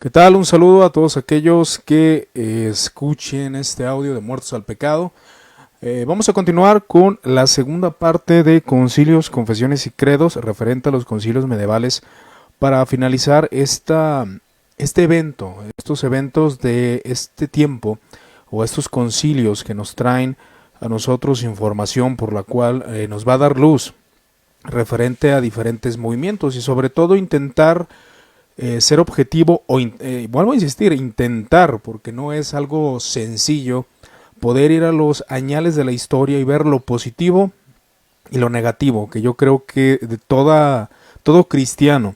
¿Qué tal? Un saludo a todos aquellos que escuchen este audio de Muertos al Pecado. Vamos a continuar con la segunda parte de Concilios, Confesiones y Credos, referente a los concilios medievales, para finalizar este evento, estos eventos de este tiempo, o estos concilios que nos traen a nosotros información por la cual nos va a dar luz referente a diferentes movimientos y sobre todo intentar ser objetivo o vuelvo a insistir, intentar, porque no es algo sencillo, poder ir a los añales de la historia y ver lo positivo y lo negativo, que yo creo que de todo cristiano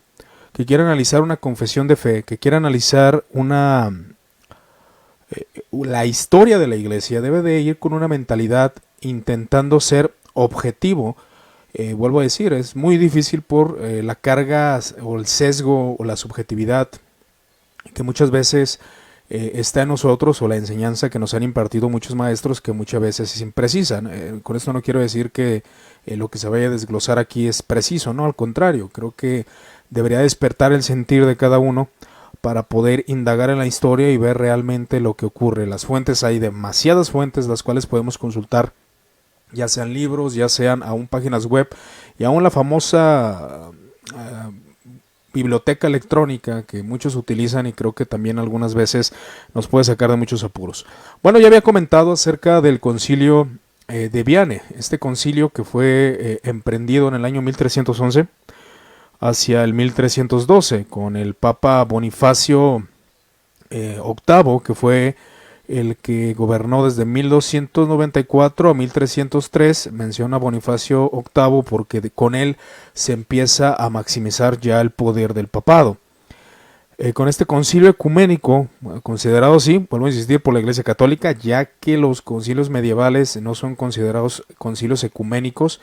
que quiera analizar una confesión de fe, que quiera analizar la historia de la iglesia, debe de ir con una mentalidad intentando ser objetivo. Vuelvo a decir, es muy difícil por la carga o el sesgo o la subjetividad que muchas veces está en nosotros, o la enseñanza que nos han impartido muchos maestros que muchas veces es imprecisa. Con esto no quiero decir que lo que se vaya a desglosar aquí es preciso, no, al contrario, creo que debería despertar el sentir de cada uno para poder indagar en la historia y ver realmente lo que ocurre. Las fuentes, hay demasiadas fuentes las cuales podemos consultar, ya sean libros, ya sean aún páginas web y aún la famosa biblioteca electrónica que muchos utilizan y creo que también algunas veces nos puede sacar de muchos apuros. Bueno, ya había comentado acerca del concilio de Viane, este concilio que fue emprendido en el año 1311 hacia el 1312 con el Papa Bonifacio VIII, que fue el que gobernó desde 1294 a 1303. Menciona Bonifacio VIII porque con él se empieza a maximizar ya el poder del papado. Con este concilio ecuménico, considerado así, vuelvo a insistir, por la Iglesia Católica, ya que los concilios medievales no son considerados concilios ecuménicos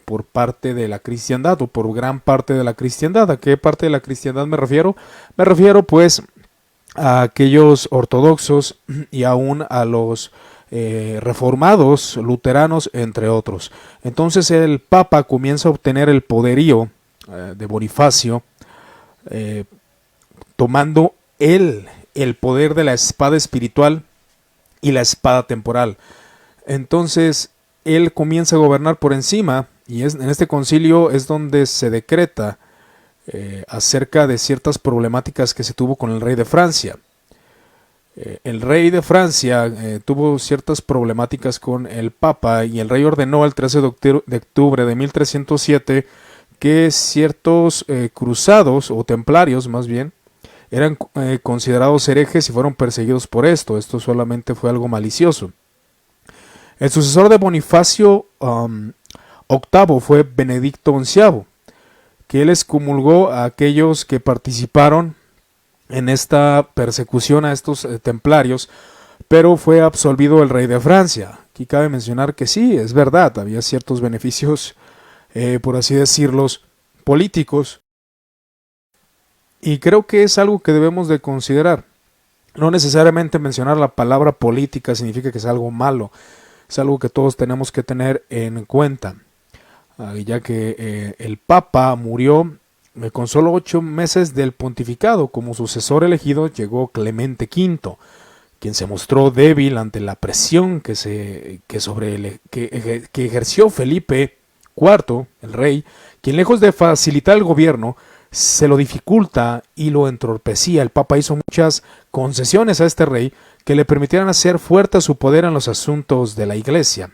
por parte de la cristiandad o por gran parte de la cristiandad. ¿A qué parte de la cristiandad me refiero? Me refiero pues a aquellos ortodoxos y aún a los reformados, luteranos, entre otros. Entonces el Papa comienza a obtener el poderío de Bonifacio, tomando él el poder de la espada espiritual y la espada temporal. Entonces él comienza a gobernar por encima, y en este concilio es donde se decreta acerca de ciertas problemáticas que se tuvo con el rey de Francia. El rey de Francia tuvo ciertas problemáticas con el Papa y el rey ordenó el 13 de octubre de 1307 que ciertos cruzados o templarios más bien eran considerados herejes y fueron perseguidos por esto. Esto solamente fue algo malicioso. El sucesor de Bonifacio VIII fue Benedicto XI, que él excomulgó a aquellos que participaron en esta persecución a estos templarios, pero fue absolvido el rey de Francia. Aquí cabe mencionar que sí, es verdad, había ciertos beneficios, por así decirlos, políticos, y creo que es algo que debemos de considerar. No necesariamente mencionar la palabra política significa que es algo malo, es algo que todos tenemos que tener en cuenta. Ya que el Papa murió con solo 8 meses del pontificado. Como sucesor elegido llegó Clemente V, quien se mostró débil ante la presión que ejerció Felipe IV, el rey, quien lejos de facilitar el gobierno, se lo dificulta y lo entorpecía. El Papa hizo muchas concesiones a este rey que le permitieran hacer fuerte su poder en los asuntos de la iglesia.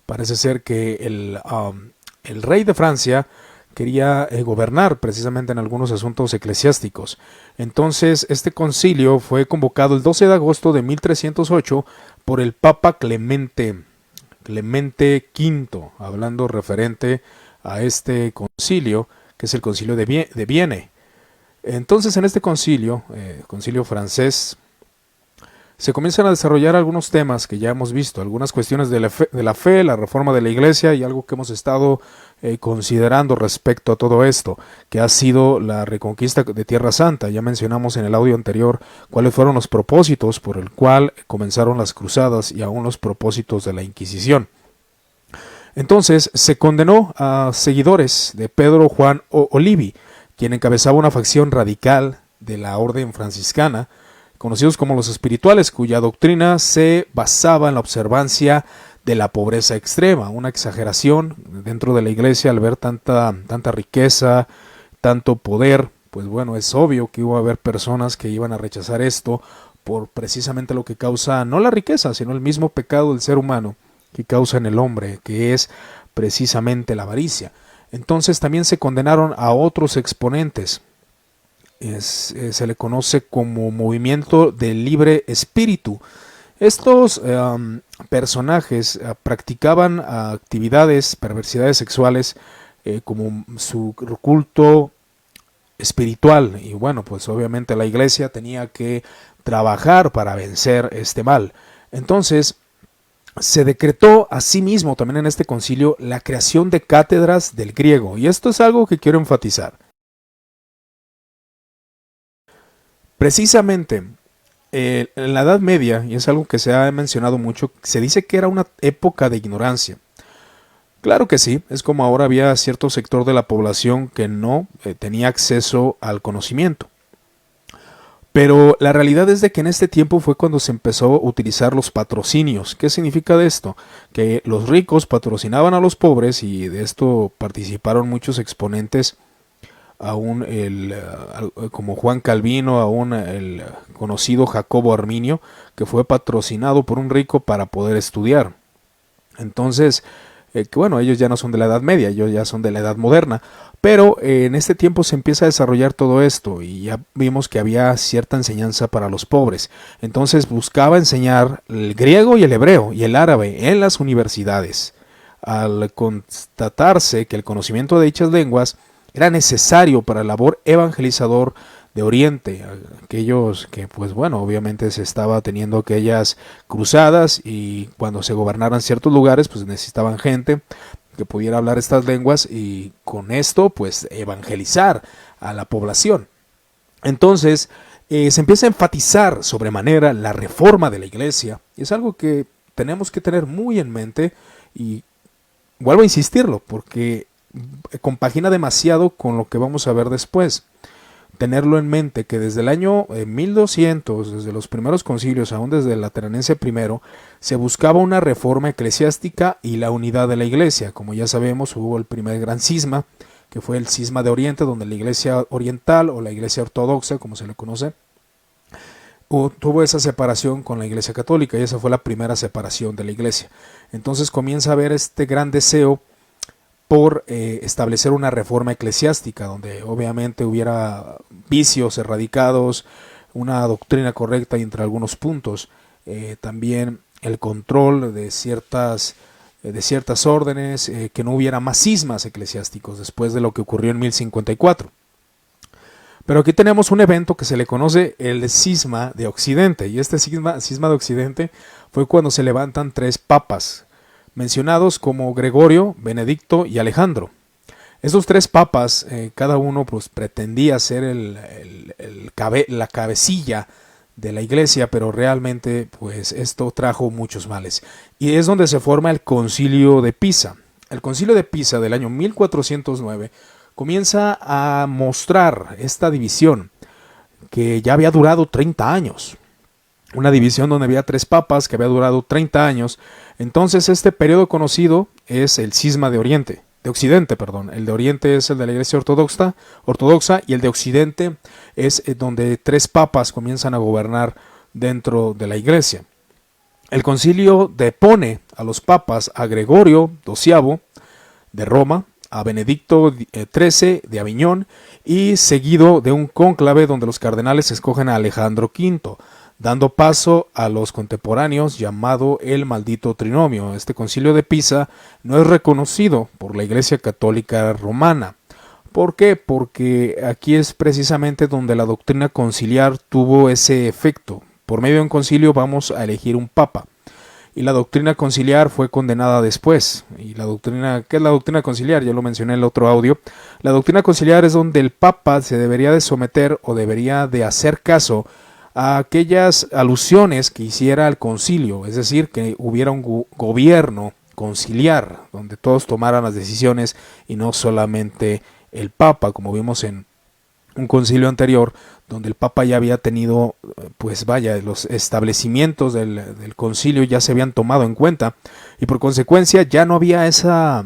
Parece ser que el rey de Francia quería gobernar precisamente en algunos asuntos eclesiásticos. Entonces este concilio fue convocado el 12 de agosto de 1308 por el Papa Clemente V, hablando referente a este concilio, que es el concilio de Vienne. Entonces en este concilio francés, se comienzan a desarrollar algunos temas que ya hemos visto, algunas cuestiones de la fe, la reforma de la iglesia y algo que hemos estado considerando respecto a todo esto, que ha sido la reconquista de Tierra Santa. Ya mencionamos en el audio anterior cuáles fueron los propósitos por el cual comenzaron las cruzadas y aún los propósitos de la Inquisición. Entonces se condenó a seguidores de Pedro Juan Olivi, quien encabezaba una facción radical de la orden franciscana, conocidos como los espirituales, cuya doctrina se basaba en la observancia de la pobreza extrema, una exageración dentro de la iglesia al ver tanta riqueza, tanto poder. Pues bueno, es obvio que iba a haber personas que iban a rechazar esto por precisamente lo que causa no la riqueza, sino el mismo pecado del ser humano que causa en el hombre, que es precisamente la avaricia. Entonces también se condenaron a otros exponentes. Se le conoce como movimiento del libre espíritu. Estos personajes practicaban actividades, perversidades sexuales, como su culto espiritual, y bueno, pues obviamente la iglesia tenía que trabajar para vencer este mal. Entonces se decretó asimismo también en este concilio la creación de cátedras del griego, y esto es algo que quiero enfatizar. Precisamente en la Edad Media, y es algo que se ha mencionado mucho, se dice que era una época de ignorancia. Claro que sí, es como ahora había cierto sector de la población que no tenía acceso al conocimiento. Pero la realidad es de que en este tiempo fue cuando se empezó a utilizar los patrocinios. ¿Qué significa de esto? Que los ricos patrocinaban a los pobres, y de esto participaron muchos exponentes, aún como Juan Calvino, aún el conocido Jacobo Arminio, que fue patrocinado por un rico para poder estudiar. Entonces, que bueno, ellos ya no son de la Edad Media, ellos ya son de la Edad Moderna, pero en este tiempo se empieza a desarrollar todo esto, y ya vimos que había cierta enseñanza para los pobres. Entonces buscaba enseñar el griego y el hebreo y el árabe en las universidades. Al constatarse que el conocimiento de dichas lenguas era necesario para la labor evangelizador de Oriente, aquellos que pues bueno, obviamente se estaba teniendo aquellas cruzadas, y cuando se gobernaran ciertos lugares pues necesitaban gente que pudiera hablar estas lenguas y con esto pues evangelizar a la población. Entonces se empieza a enfatizar sobremanera la reforma de la iglesia, y es algo que tenemos que tener muy en mente, y vuelvo a insistirlo porque compagina demasiado con lo que vamos a ver después. Tenerlo en mente que desde el año 1200, desde los primeros concilios, aún desde el Lateranense I, se buscaba una reforma eclesiástica y la unidad de la iglesia. Como ya sabemos, hubo el primer gran cisma, que fue el cisma de Oriente, donde la iglesia oriental, o la iglesia ortodoxa, como se le conoce, tuvo esa separación con la iglesia católica, y esa fue la primera separación de la iglesia. Entonces comienza a haber este gran deseo por establecer una reforma eclesiástica, donde obviamente hubiera vicios erradicados, una doctrina correcta y entre algunos puntos, también el control de ciertas órdenes, que no hubiera más cismas eclesiásticos después de lo que ocurrió en 1054. Pero aquí tenemos un evento que se le conoce el cisma de Occidente, y este cisma de Occidente fue cuando se levantan tres papas, mencionados como Gregorio, Benedicto y Alejandro. Estos tres papas, cada uno pues pretendía ser la cabecilla de la iglesia, pero realmente pues esto trajo muchos males. Y es donde se forma el Concilio de Pisa. El Concilio de Pisa del año 1409 comienza a mostrar esta división que ya había durado 30 años. Una división donde había tres papas que había durado 30 años. Entonces este periodo conocido es el cisma de Occidente. El de Oriente es el de la iglesia ortodoxa, y el de Occidente es donde tres papas comienzan a gobernar dentro de la iglesia. El concilio depone a los papas a Gregorio XII de Roma, a Benedicto XIII de Aviñón, y seguido de un cónclave donde los cardenales escogen a Alejandro V, dando paso a los contemporáneos llamado el maldito trinomio. Este concilio de Pisa no es reconocido por la Iglesia Católica Romana. ¿Por qué? Porque aquí es precisamente donde la doctrina conciliar tuvo ese efecto, por medio de un concilio vamos a elegir un papa. Y la doctrina conciliar fue condenada después. ¿Y la doctrina, qué es la doctrina conciliar? Ya lo mencioné en el otro audio. La doctrina conciliar es donde el papa se debería de someter o debería de hacer caso a aquellas alusiones que hiciera el concilio, es decir, que hubiera un gobierno conciliar, donde todos tomaran las decisiones y no solamente el papa, como vimos en un concilio anterior, donde el papa ya había tenido, pues vaya, los establecimientos del concilio ya se habían tomado en cuenta, y por consecuencia ya no había esa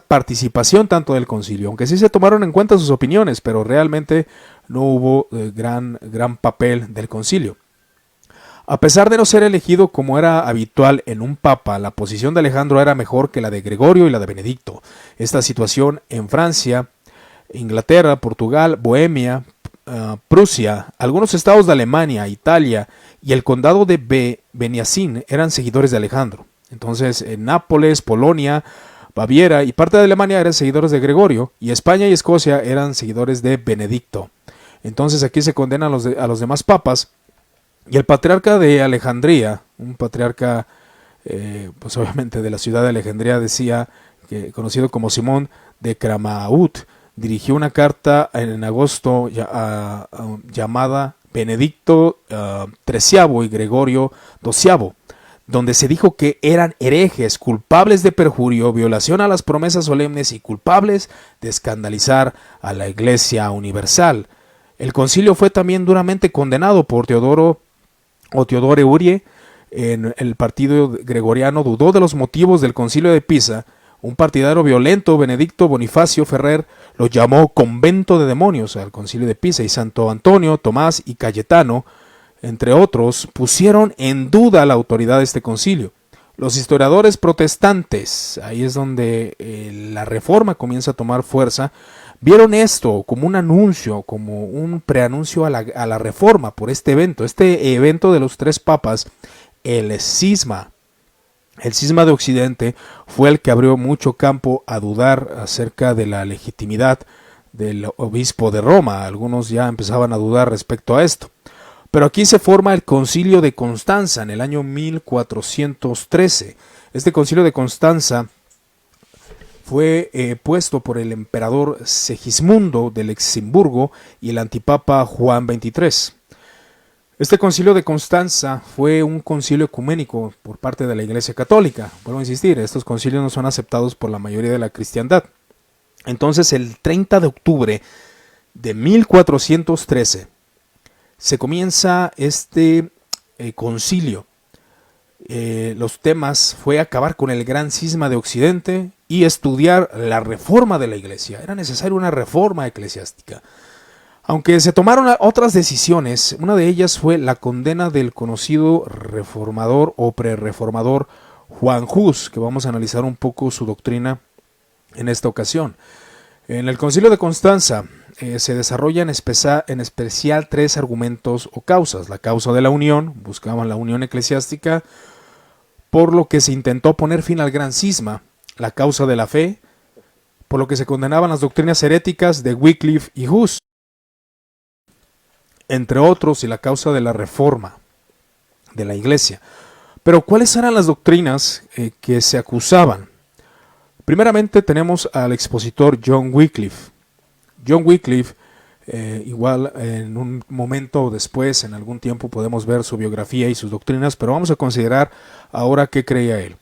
participación tanto del concilio, aunque sí se tomaron en cuenta sus opiniones, pero realmente no hubo gran papel del concilio. A pesar de no ser elegido como era habitual en un papa, la posición de Alejandro era mejor que la de Gregorio y la de Benedicto. Esta situación en Francia, Inglaterra, Portugal, Bohemia, Prusia, algunos estados de Alemania, Italia y el condado de Beniacín eran seguidores de Alejandro. Entonces, en Nápoles, Polonia, Baviera y parte de Alemania eran seguidores de Gregorio, y España y Escocia eran seguidores de Benedicto. Entonces aquí se condenan a los demás papas, y el patriarca de Alejandría, un patriarca pues obviamente de la ciudad de Alejandría, decía, conocido como Simón de Cramaut, dirigió una carta en agosto llamada Benedicto XIII y Gregorio XII, donde se dijo que eran herejes, culpables de perjurio, violación a las promesas solemnes y culpables de escandalizar a la Iglesia universal. El concilio fue también duramente condenado por Teodore Urie. En el partido gregoriano dudó de los motivos del concilio de Pisa. Un partidario violento, Benedicto Bonifacio Ferrer, lo llamó convento de demonios al concilio de Pisa, y Santo Antonio, Tomás y Cayetano, entre otros, pusieron en duda la autoridad de este concilio. Los historiadores protestantes, ahí es donde la reforma comienza a tomar fuerza, vieron esto como un anuncio, como un preanuncio a la reforma por este evento de los tres papas, el cisma. El cisma de Occidente fue el que abrió mucho campo a dudar acerca de la legitimidad del obispo de Roma. Algunos ya empezaban a dudar respecto a esto. Pero aquí se forma el Concilio de Constanza en el año 1413. Este Concilio de Constanza fue puesto por el emperador Segismundo de Luxemburgo y el antipapa Juan XXIII. Este Concilio de Constanza fue un concilio ecuménico por parte de la Iglesia Católica. Vuelvo a insistir, estos concilios no son aceptados por la mayoría de la cristiandad. Entonces, el 30 de octubre de 1413 se comienza este concilio. Los temas fue acabar con el gran cisma de Occidente y estudiar la reforma de la Iglesia. Era necesaria una reforma eclesiástica. Aunque se tomaron otras decisiones, una de ellas fue la condena del conocido reformador o prereformador Juan Hus, que vamos a analizar un poco su doctrina en esta ocasión. En el Concilio de Constanza se desarrollan en especial tres argumentos o causas. La causa de la unión, buscaban la unión eclesiástica, por lo que se intentó poner fin al gran cisma. La causa de la fe, por lo que se condenaban las doctrinas heréticas de Wycliffe y Hus, entre otros, y la causa de la reforma de la Iglesia. Pero ¿cuáles eran las doctrinas que se acusaban? Primeramente tenemos al expositor John Wycliffe. John Wycliffe, igual en un momento después, en algún tiempo podemos ver su biografía y sus doctrinas, pero vamos a considerar ahora qué creía él.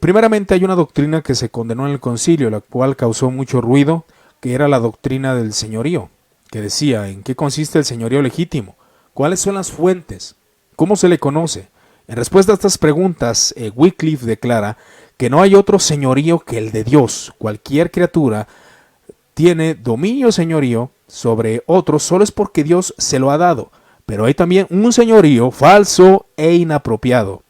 Primeramente hay una doctrina que se condenó en el concilio, la cual causó mucho ruido, que era la doctrina del señorío, que decía: ¿en qué consiste el señorío legítimo? ¿Cuáles son las fuentes? ¿Cómo se le conoce? En respuesta a estas preguntas, Wycliffe declara que no hay otro señorío que el de Dios. Cualquier criatura tiene dominio señorío sobre otro solo es porque Dios se lo ha dado, pero hay también un señorío falso e inapropiado,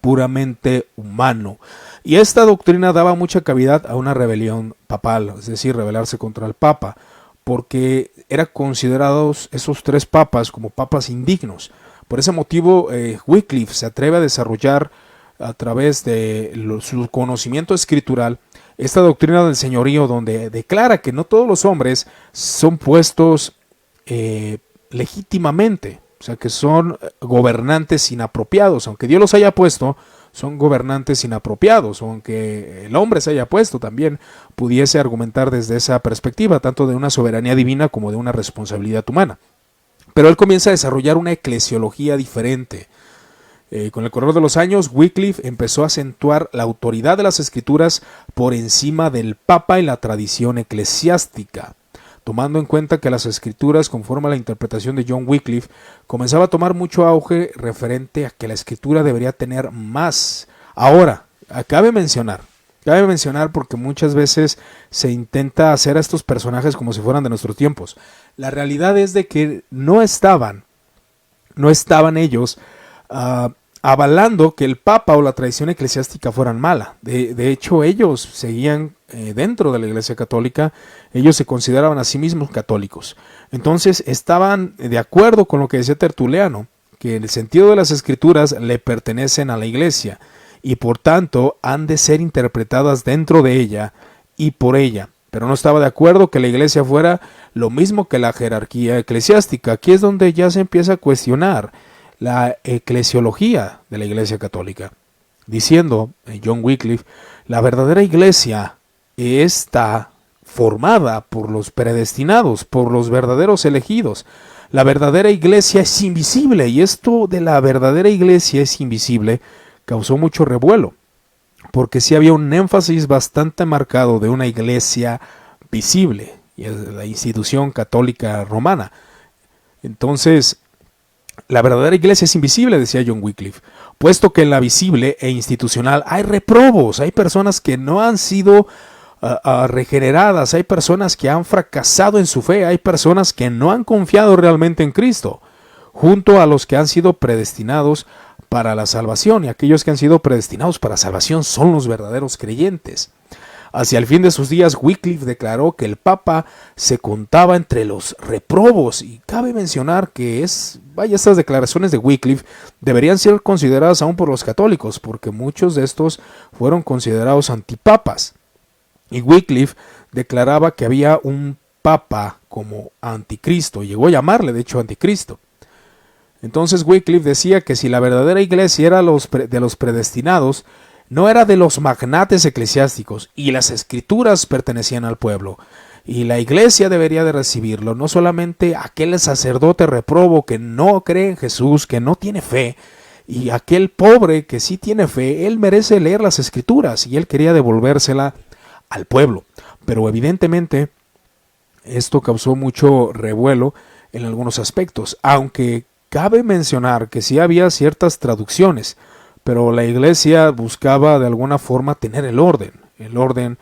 puramente humano. Y esta doctrina daba mucha cavidad a una rebelión papal, es decir, rebelarse contra el Papa, porque eran considerados esos tres papas como papas indignos. Por ese motivo, Wycliffe se atreve a desarrollar a través de su conocimiento escritural esta doctrina del señorío, donde declara que no todos los hombres son puestos legítimamente, O sea que son gobernantes inapropiados. Aunque Dios los haya puesto, son gobernantes inapropiados. O aunque el hombre se haya puesto, también pudiese argumentar desde esa perspectiva, tanto de una soberanía divina como de una responsabilidad humana. Pero él comienza a desarrollar una eclesiología diferente. Con el correr de los años, Wycliffe empezó a acentuar la autoridad de las escrituras por encima del Papa y la tradición eclesiástica, tomando en cuenta que las escrituras, conforme a la interpretación de John Wycliffe, comenzaba a tomar mucho auge referente a que la escritura debería tener más. Ahora, cabe mencionar porque muchas veces se intenta hacer a estos personajes como si fueran de nuestros tiempos. La realidad es de que no estaban ellos avalando que el Papa o la tradición eclesiástica fueran mala. De hecho, ellos seguían dentro de la Iglesia Católica, ellos se consideraban a sí mismos católicos. Entonces estaban de acuerdo con lo que decía Tertuliano, que el sentido de las escrituras le pertenecen a la Iglesia y por tanto han de ser interpretadas dentro de ella y por ella. Pero no estaba de acuerdo que la Iglesia fuera lo mismo que la jerarquía eclesiástica. Aquí es donde ya se empieza a cuestionar la eclesiología de la Iglesia Católica, diciendo John Wycliffe: la verdadera Iglesia está formada por los predestinados, por los verdaderos elegidos. La verdadera Iglesia es invisible, y esto de la verdadera Iglesia es invisible causó mucho revuelo, porque sí había un énfasis bastante marcado de una Iglesia visible, y es la institución católica romana. Entonces, la verdadera Iglesia es invisible, decía John Wycliffe, puesto que en la visible e institucional hay reprobos, hay personas que no han sido regeneradas, hay personas que han fracasado en su fe, hay personas que no han confiado realmente en Cristo, junto a los que han sido predestinados para la salvación, y aquellos que han sido predestinados para salvación son los verdaderos creyentes. Hacia el fin de sus días, Wycliffe declaró que el Papa se contaba entre los reprobos, y cabe mencionar que estas declaraciones de Wycliffe deberían ser consideradas aún por los católicos, porque muchos de estos fueron considerados antipapas. Y Wycliffe declaraba que había un Papa como anticristo, llegó a llamarle de hecho anticristo. Entonces Wycliffe decía que si la verdadera Iglesia era de los predestinados, no era de los magnates eclesiásticos, y las escrituras pertenecían al pueblo, y la Iglesia debería de recibirlo, no solamente aquel sacerdote reprobo que no cree en Jesús, que no tiene fe, y aquel pobre que sí tiene fe, él merece leer las escrituras, y él quería devolvérsela al pueblo. Pero evidentemente esto causó mucho revuelo en algunos aspectos, aunque cabe mencionar que sí había ciertas traducciones, pero la Iglesia buscaba de alguna forma tener el orden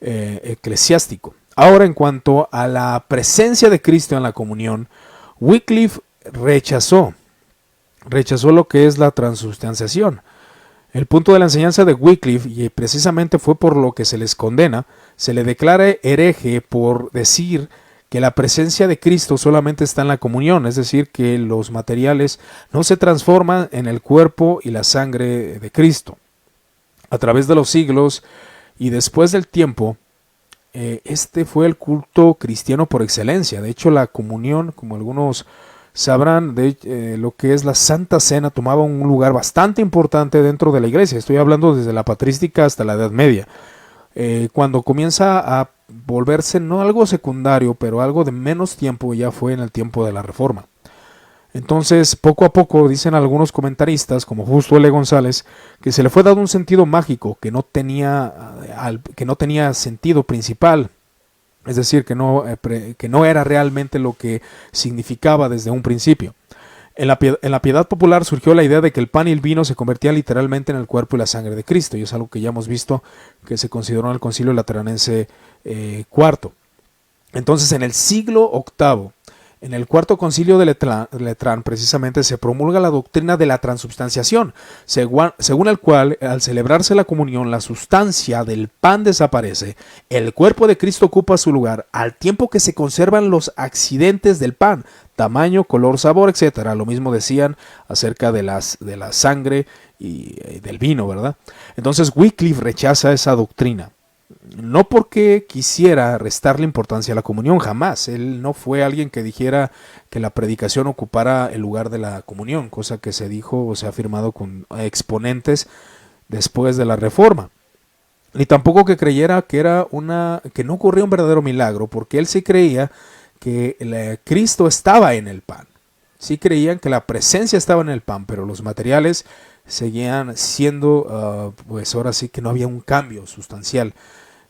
eclesiástico. Ahora, en cuanto a la presencia de Cristo en la comunión, Wycliffe rechazó lo que es la transubstanciación. El punto de la enseñanza de Wycliffe, y precisamente fue por lo que se les condena, se le declara hereje por decir que la presencia de Cristo solamente está en la comunión, es decir, que los materiales no se transforman en el cuerpo y la sangre de Cristo. A través de los siglos y después del tiempo, este fue el culto cristiano por excelencia. De hecho, la comunión, como algunos sabrán, lo que es la Santa Cena tomaba un lugar bastante importante dentro de la iglesia. Estoy hablando desde la patrística hasta la Edad Media. Cuando comienza a volverse no algo secundario, pero algo de menos tiempo, ya fue en el tiempo de la Reforma. Entonces, poco a poco, dicen algunos comentaristas, como Justo L. González, que se le fue dado un sentido mágico que no tenía sentido principal, es decir, que no era realmente lo que significaba desde un principio. En la piedad popular surgió la idea de que el pan y el vino se convertían literalmente en el cuerpo y la sangre de Cristo, y es algo que ya hemos visto que se consideró en el Concilio Lateranense IV. Entonces, en el siglo VIII, en el Cuarto Concilio de Letrán, precisamente se promulga la doctrina de la transubstanciación, según el cual, al celebrarse la comunión, la sustancia del pan desaparece, el cuerpo de Cristo ocupa su lugar, al tiempo que se conservan los accidentes del pan, tamaño, color, sabor, etc. Lo mismo decían acerca de la sangre y del vino, ¿verdad? Entonces Wycliffe rechaza esa doctrina. No porque quisiera restarle importancia a la comunión, jamás. Él no fue alguien que dijera que la predicación ocupara el lugar de la comunión, cosa que se dijo o se ha afirmado con exponentes después de la Reforma. Ni tampoco que creyera que no ocurría un verdadero milagro, porque él sí creía que Cristo estaba en el pan. Sí creían que la presencia estaba en el pan, pero los materiales seguían siendo, pues ahora sí que no había un cambio sustancial.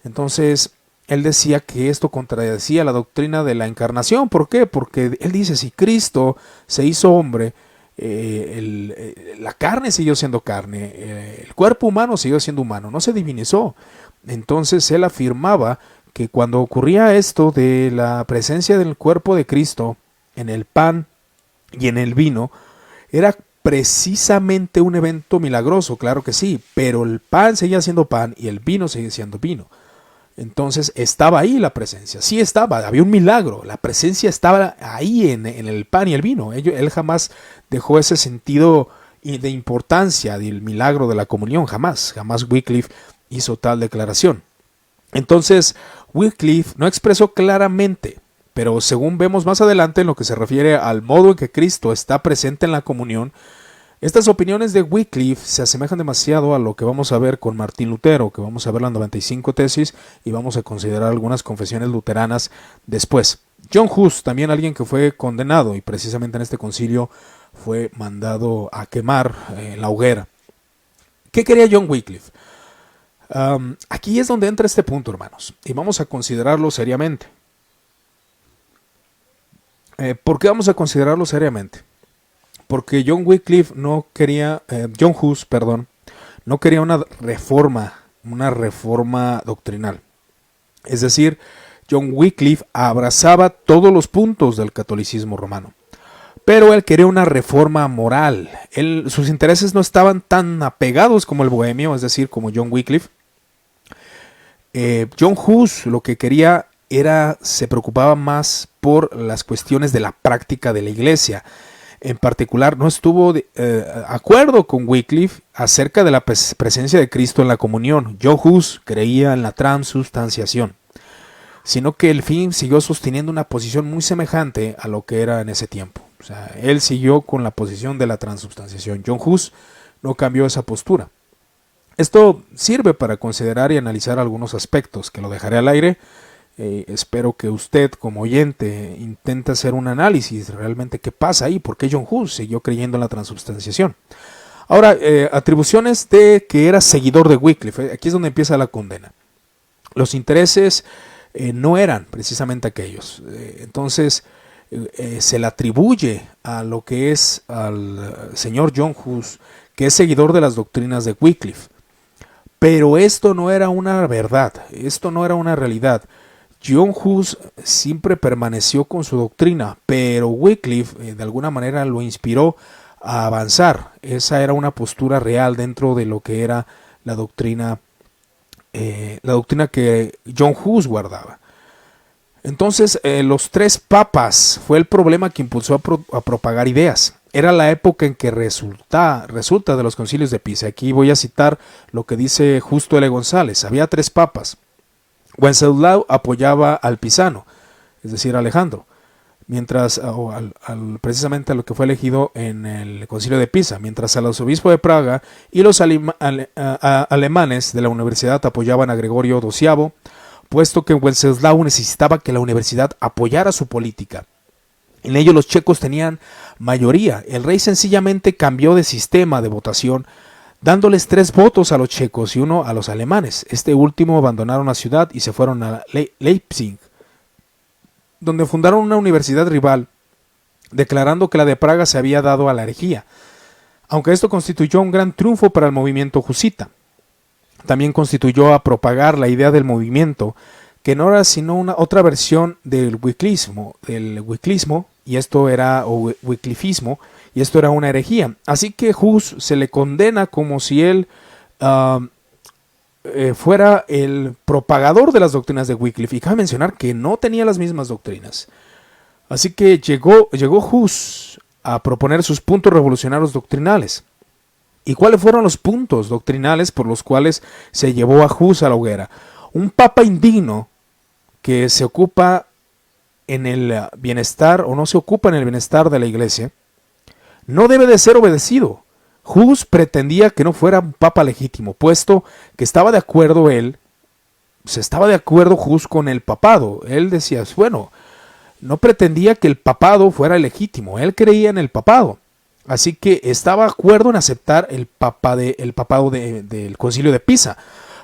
Entonces, él decía que esto contradecía la doctrina de la encarnación. ¿Por qué? Porque él dice, si Cristo se hizo hombre, la carne siguió siendo carne, el cuerpo humano siguió siendo humano, no se divinizó. Entonces, él afirmaba que cuando ocurría esto de la presencia del cuerpo de Cristo en el pan y en el vino, era precisamente un evento milagroso, claro que sí, pero el pan seguía siendo pan y el vino seguía siendo vino. Entonces estaba ahí la presencia, sí estaba, había un milagro, la presencia estaba ahí en el pan y el vino. Él jamás dejó ese sentido de importancia del milagro de la comunión, jamás Wycliffe hizo tal declaración. Entonces Wycliffe no expresó claramente, pero según vemos más adelante en lo que se refiere al modo en que Cristo está presente en la comunión, estas opiniones de Wycliffe se asemejan demasiado a lo que vamos a ver con Martín Lutero, que vamos a ver las 95 tesis y vamos a considerar algunas confesiones luteranas después. John Hus, también alguien que fue condenado y precisamente en este concilio fue mandado a quemar en la hoguera. ¿Qué quería John Wycliffe? Aquí es donde entra este punto, hermanos, y vamos a considerarlo seriamente. ¿Por qué vamos a considerarlo seriamente? Porque John Hus, no quería una reforma doctrinal. Es decir, John Wycliffe abrazaba todos los puntos del catolicismo romano, pero él quería una reforma moral. Sus intereses no estaban tan apegados como el bohemio, es decir, como John Wycliffe. John Hus lo que quería se preocupaba más por las cuestiones de la práctica de la iglesia. En particular, no estuvo de acuerdo con Wycliffe acerca de la presencia de Cristo en la comunión. John Hus creía en la transubstanciación, sino que el fin siguió sosteniendo una posición muy semejante a lo que era en ese tiempo. O sea, él siguió con la posición de la transubstanciación. John Hus no cambió esa postura. Esto sirve para considerar y analizar algunos aspectos que lo dejaré al aire. Espero que usted como oyente intente hacer un análisis realmente qué pasa ahí, por qué John Hus siguió creyendo en la transubstanciación. Ahora, atribuciones de que era seguidor de Wycliffe, aquí es donde empieza la condena. Los intereses no eran precisamente aquellos. Entonces se le atribuye a lo que es al señor John Hus, que es seguidor de las doctrinas de Wycliffe. Pero esto no era una verdad, esto no era una realidad. John Hus siempre permaneció con su doctrina, pero Wycliffe de alguna manera lo inspiró a avanzar. Esa era una postura real dentro de lo que era la doctrina que John Hus guardaba. Entonces, los tres papas fue el problema que impulsó a propagar ideas. Era la época en que resulta de los concilios de Pisa. Aquí voy a citar lo que dice Justo L. González. Había tres papas. Wenceslao apoyaba al Pisano, es decir, a Alejandro, precisamente a lo que fue elegido en el concilio de Pisa, mientras al arzobispo de Praga y los alemanes de la universidad apoyaban a Gregorio XII, puesto que Wenceslao necesitaba que la universidad apoyara su política. En ello los checos tenían mayoría. El rey sencillamente cambió de sistema de votación, dándoles 3 votos a los checos y 1 a los alemanes. Este último abandonaron la ciudad y se fueron a Leipzig, donde fundaron una universidad rival, declarando que la de Praga se había dado a la herejía, aunque esto constituyó un gran triunfo para el movimiento husita. También constituyó a propagar la idea del movimiento, que no era sino otra versión del wiclismo, y esto era wiclifismo, y esto era una herejía. Así que Hus se le condena como si él fuera el propagador de las doctrinas de Wycliffe, y cabe mencionar que no tenía las mismas doctrinas. Así que llegó Hus a proponer sus puntos revolucionarios doctrinales. ¿Y cuáles fueron los puntos doctrinales por los cuales se llevó a Hus a la hoguera? Un papa indigno que se ocupa en el bienestar o no se ocupa en el bienestar de la iglesia, no debe de ser obedecido. Hus pretendía que no fuera un papa legítimo, puesto que estaba de acuerdo él, se estaba de acuerdo Hus con el papado. Él decía, bueno, no pretendía que el papado fuera legítimo, él creía en el papado. Así que estaba de acuerdo en aceptar el papado del Concilio de Pisa.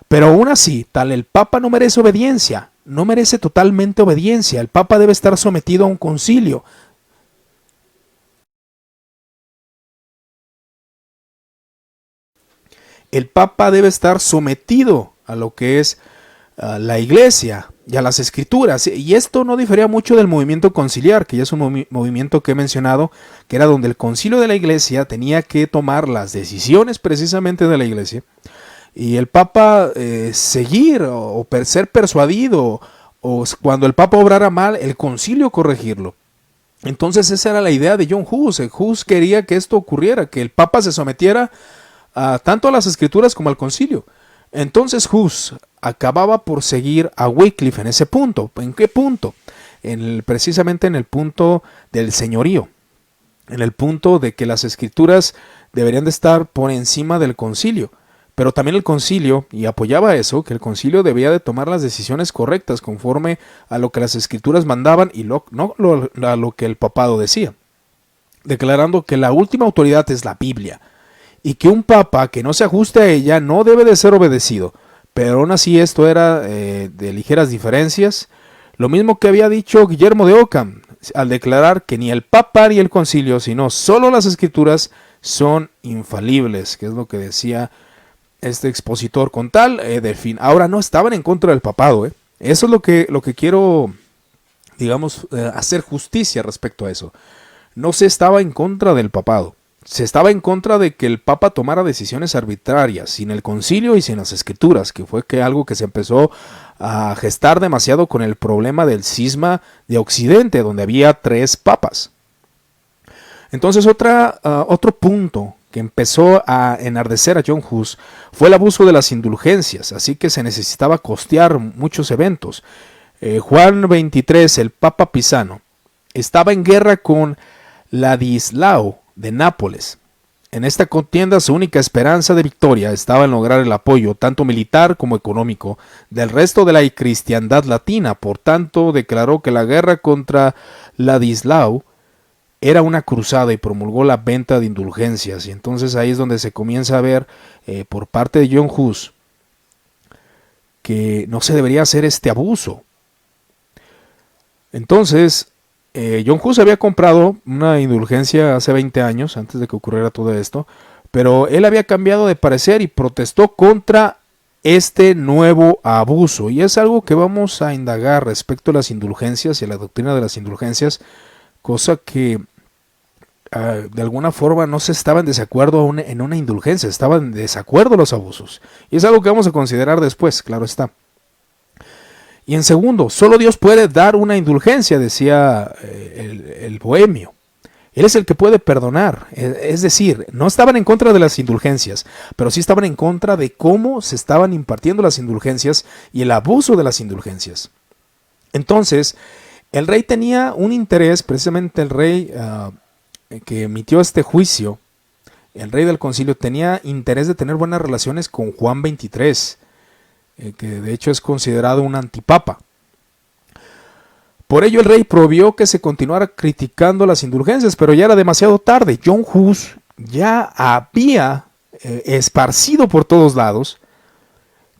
Pero aún así, tal el papa no merece obediencia, no merece totalmente obediencia. El papa debe estar sometido a un concilio. El papa debe estar sometido a lo que es la iglesia y a las escrituras. Y esto no difería mucho del movimiento conciliar, que ya es un movimiento que he mencionado, que era donde el concilio de la iglesia tenía que tomar las decisiones precisamente de la iglesia, y el papa seguir o ser persuadido, o cuando el papa obrara mal, el concilio corregirlo. Entonces esa era la idea de John Hus. Hus quería que esto ocurriera, que el papa se sometiera tanto a las escrituras como al concilio. Entonces Hus acababa por seguir a Wycliffe en ese punto. ¿En qué punto? Precisamente en el punto del señorío, en el punto de que las escrituras deberían de estar por encima del concilio. Pero también el concilio, y apoyaba eso, que el concilio debía de tomar las decisiones correctas conforme a lo que las escrituras mandaban y no a lo que el papado decía, declarando que la última autoridad es la Biblia, y que un papa que no se ajuste a ella no debe de ser obedecido. Pero aún así esto era de ligeras diferencias, lo mismo que había dicho Guillermo de Ockham, al declarar que ni el papa ni el concilio, sino solo las escrituras son infalibles, que es lo que decía este expositor con tal de fin. Ahora no estaban en contra del papado, Eso es lo que quiero, digamos, hacer justicia respecto a eso. No se estaba en contra del papado. Se estaba en contra de que el papa tomara decisiones arbitrarias, sin el concilio y sin las escrituras, que fue algo que se empezó a gestar demasiado con el problema del cisma de Occidente, donde había 3 papas. Entonces otro punto que empezó a enardecer a John Hus fue el abuso de las indulgencias, así que se necesitaba costear muchos eventos. Juan XXIII, el Papa Pisano, estaba en guerra con Ladislao de Nápoles. En esta contienda su única esperanza de victoria estaba en lograr el apoyo, tanto militar como económico, del resto de la cristiandad latina. Por tanto, declaró que la guerra contra Ladislao era una cruzada y promulgó la venta de indulgencias. Y entonces ahí es donde se comienza a ver por parte de John Hus que no se debería hacer este abuso. Entonces, John Hus había comprado una indulgencia hace 20 años, antes de que ocurriera todo esto, pero él había cambiado de parecer y protestó contra este nuevo abuso. Y es algo que vamos a indagar respecto a las indulgencias y a la doctrina de las indulgencias, cosa que de alguna forma no se estaba en desacuerdo en una indulgencia, estaban en desacuerdo los abusos. Y es algo que vamos a considerar después, claro está. Y en segundo, solo Dios puede dar una indulgencia, decía el bohemio. Él es el que puede perdonar. Es decir, no estaban en contra de las indulgencias, pero sí estaban en contra de cómo se estaban impartiendo las indulgencias y el abuso de las indulgencias. Entonces, el rey tenía un interés, precisamente el rey que emitió este juicio, el rey del concilio, tenía interés de tener buenas relaciones con Juan XXIII, que de hecho es considerado un antipapa. Por ello el rey prohibió que se continuara criticando las indulgencias, pero ya era demasiado tarde. John Hus ya había esparcido por todos lados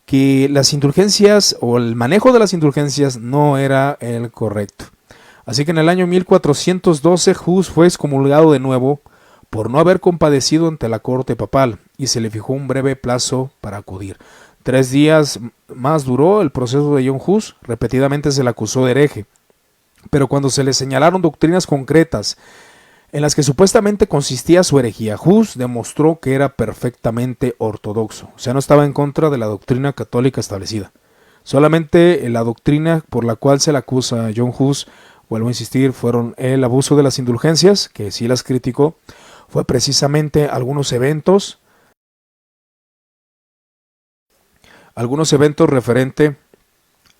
que las indulgencias o el manejo de las indulgencias no era el correcto. Así que en el año 1412 Hus fue excomulgado de nuevo por no haber compadecido ante la corte papal y se le fijó un breve plazo para acudir. 3 días más duró el proceso de John Hus. Repetidamente se le acusó de hereje, pero cuando se le señalaron doctrinas concretas en las que supuestamente consistía su herejía, Hus demostró que era perfectamente ortodoxo, o sea, no estaba en contra de la doctrina católica establecida. Solamente la doctrina por la cual se le acusa a John Hus, vuelvo a insistir, fueron el abuso de las indulgencias, que sí las criticó, fue precisamente algunos eventos referente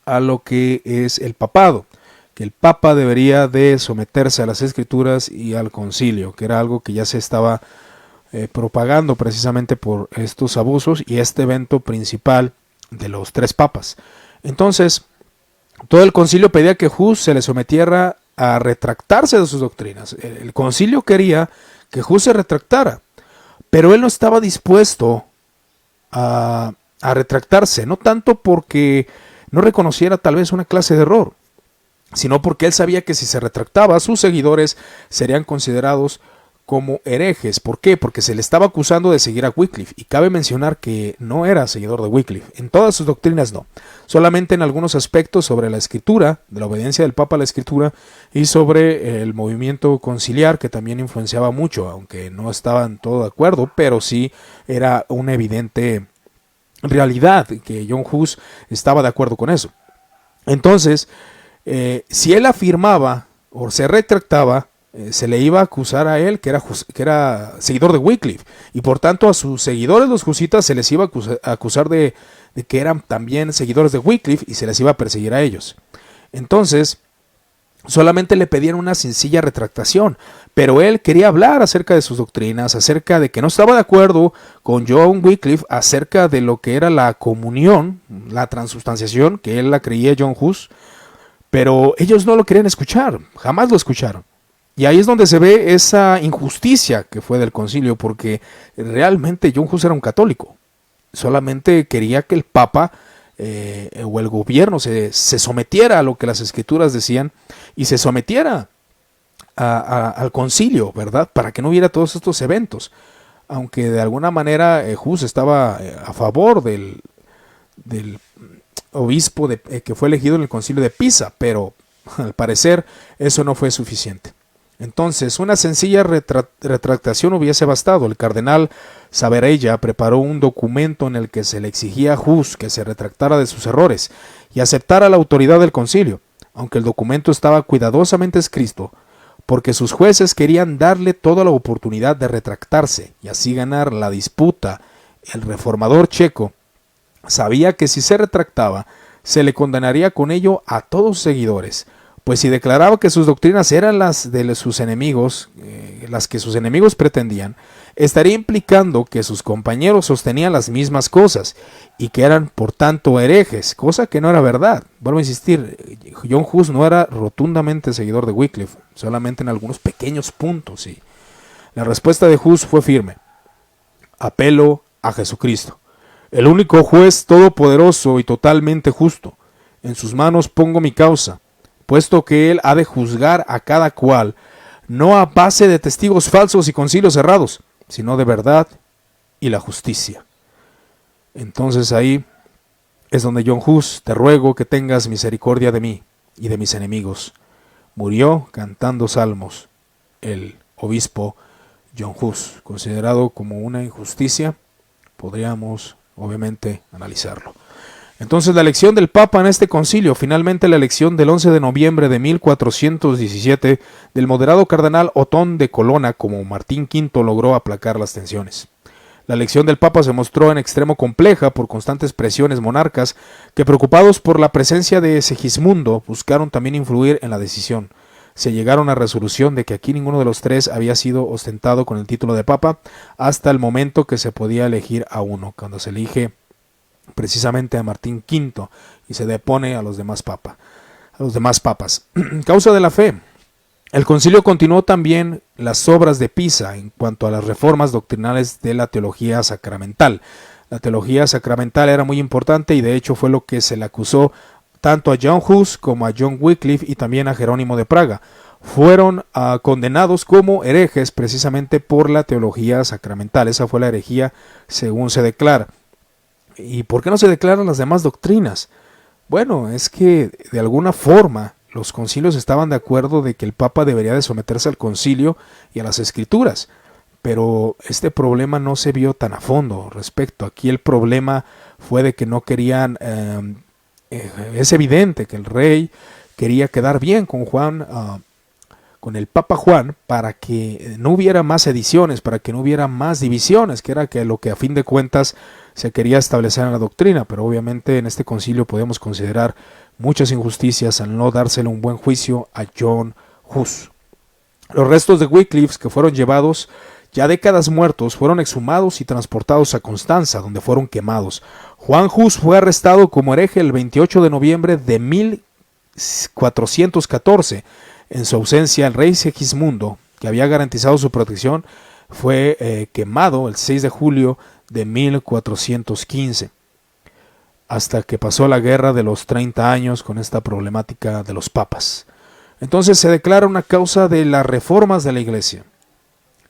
a lo que es el papado, que el papa debería de someterse a las escrituras y al concilio, que era algo que ya se estaba propagando precisamente por estos abusos y este evento principal de los tres papas. Entonces, todo el concilio pedía que Hus se le sometiera a retractarse de sus doctrinas. El concilio quería que Hus se retractara, pero él no estaba dispuesto a retractarse, no tanto porque no reconociera tal vez una clase de error, sino porque él sabía que si se retractaba, sus seguidores serían considerados como herejes. ¿Por qué? Porque se le estaba acusando de seguir a Wycliffe, y cabe mencionar que no era seguidor de Wycliffe, en todas sus doctrinas no, solamente en algunos aspectos sobre la escritura, de la obediencia del Papa a la escritura, y sobre el movimiento conciliar, que también influenciaba mucho, aunque no estaban todo de acuerdo, pero sí era una evidente realidad que John Hus estaba de acuerdo con eso. Entonces, si él afirmaba o se retractaba, se le iba a acusar a él que era seguidor de Wycliffe, y por tanto a sus seguidores los husitas se les iba a acusar de que eran también seguidores de Wycliffe y se les iba a perseguir a ellos. Entonces solamente le pedían una sencilla retractación, pero él quería hablar acerca de sus doctrinas, acerca de que no estaba de acuerdo con John Wycliffe acerca de lo que era la comunión, la transubstanciación, que él la creía John Hus, pero ellos no lo querían escuchar, jamás lo escucharon. Y ahí es donde se ve esa injusticia que fue del concilio, porque realmente John Hus era un católico. Solamente quería que el Papa o el gobierno se sometiera a lo que las escrituras decían y se sometiera al concilio, ¿verdad? Para que no hubiera todos estos eventos. Aunque de alguna manera Hus estaba a favor del obispo que fue elegido en el concilio de Pisa, pero al parecer eso no fue suficiente. Entonces, una sencilla retractación hubiese bastado. El cardenal Saveirella preparó un documento en el que se le exigía a Hus que se retractara de sus errores y aceptara la autoridad del concilio, aunque el documento estaba cuidadosamente escrito, porque sus jueces querían darle toda la oportunidad de retractarse y así ganar la disputa. El reformador checo sabía que si se retractaba, se le condenaría con ello a todos sus seguidores, pues si declaraba que sus doctrinas eran las de sus enemigos, las que sus enemigos pretendían, estaría implicando que sus compañeros sostenían las mismas cosas y que eran por tanto herejes, cosa que no era verdad. Vuelvo a insistir, John Hus no era rotundamente seguidor de Wycliffe, solamente en algunos pequeños puntos. Y la respuesta de Hus fue firme: apelo a Jesucristo, el único juez todopoderoso y totalmente justo. En sus manos pongo mi causa, puesto que él ha de juzgar a cada cual, no a base de testigos falsos y concilios cerrados, sino de verdad y la justicia. Entonces ahí es donde John Hus: te ruego que tengas misericordia de mí y de mis enemigos, murió cantando salmos el obispo John Hus. Considerado como una injusticia, podríamos obviamente analizarlo. Entonces la elección del Papa en este concilio, finalmente la elección del 11 de noviembre de 1417 del moderado cardenal Otón de Colonna como Martín V, logró aplacar las tensiones. La elección del Papa se mostró en extremo compleja por constantes presiones monarcas que, preocupados por la presencia de Segismundo, buscaron también influir en la decisión. Se llegaron a resolución de que aquí ninguno de los tres había sido ostentado con el título de Papa hasta el momento que se podía elegir a uno, cuando se elige precisamente a Martín V y se depone a los demás papas. Causa de la fe. El concilio continuó también las obras de Pisa en cuanto a las reformas doctrinales de la teología sacramental. La teología sacramental era muy importante y de hecho fue lo que se le acusó tanto a John Hus como a John Wycliffe y también a Jerónimo de Praga. Fueron condenados como herejes precisamente por la teología sacramental. Esa fue la herejía según se declara. ¿Y por qué no se declaran las demás doctrinas? Bueno, es que de alguna forma los concilios estaban de acuerdo de que el Papa debería de someterse al concilio y a las escrituras, pero este problema no se vio tan a fondo respecto. Aquí el problema fue de que no querían, es evidente que el rey quería quedar bien con con el Papa Juan para que no hubiera más ediciones, para que no hubiera más divisiones, que era lo que a fin de cuentas se quería establecer en la doctrina, pero obviamente en este concilio podemos considerar muchas injusticias al no dársele un buen juicio a John Hus. Los restos de Wycliffe, que fueron llevados ya décadas muertos, fueron exhumados y transportados a Constanza, donde fueron quemados. Juan Hus fue arrestado como hereje el 28 de noviembre de 1414. En su ausencia, el rey Segismundo, que había garantizado su protección, fue quemado el 6 de julio de 1415, hasta que pasó la guerra de los 30 años con esta problemática de los papas. Entonces se declara una causa de las reformas de la Iglesia.